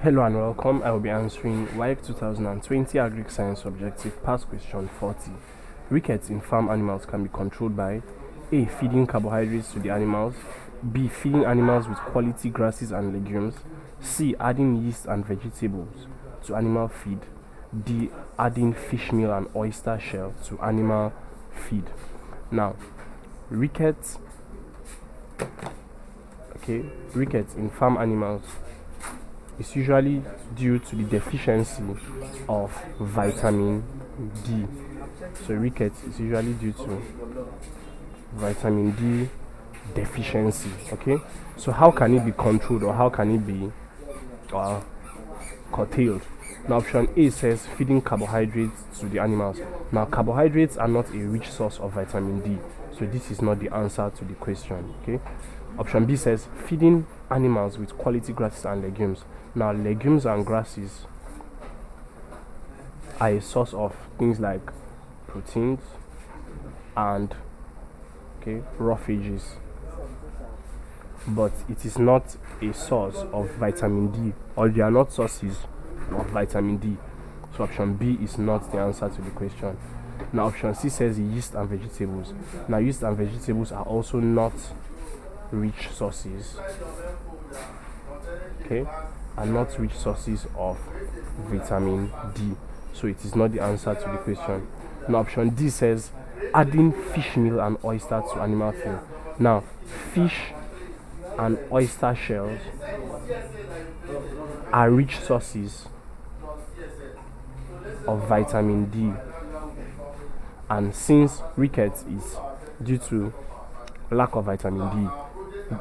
Hello and welcome. I will be answering WAEC 2020 AGRIC Science Objective Past Question 40. Rickets in farm animals can be controlled by A. Feeding carbohydrates to the animals, B. Feeding animals with quality grasses and legumes, C. Adding yeast and vegetables to animal feed, D. Adding fish meal and oyster shell to animal feed. Now, rickets in farm animals is usually due to the deficiency of vitamin D. So rickets is usually due to vitamin D deficiency. Okay, so how can it be controlled, or how can it be curtailed? Now, option A says feeding carbohydrates to the animals. Now, carbohydrates are not a rich source of vitamin D, so this is not the answer to the question. Okay, option B says feeding animals with quality grasses and legumes. Now, legumes and grasses are a source of things like proteins and roughages, but it is not a source of vitamin D, or they are not sources of vitamin D. So option B is not the answer to the question. Now, option C says yeast and vegetables. Now, yeast and vegetables are also not rich sources, are not rich sources of vitamin D, so it is not the answer to the question. Now, option D says adding fish meal and oyster to animal feed. Now, fish and oyster shells are rich sources of vitamin D, and since rickets is due to lack of vitamin D,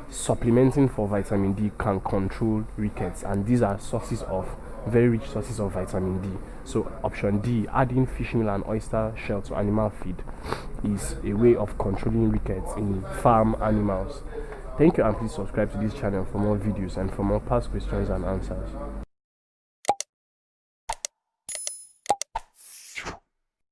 supplementing for vitamin D can control rickets, and these are very rich sources of vitamin D. So option D, adding fish meal and oyster shell to animal feed, is a way of controlling rickets in farm animals. Thank you, and please subscribe to this channel for more videos and for more past questions and answers.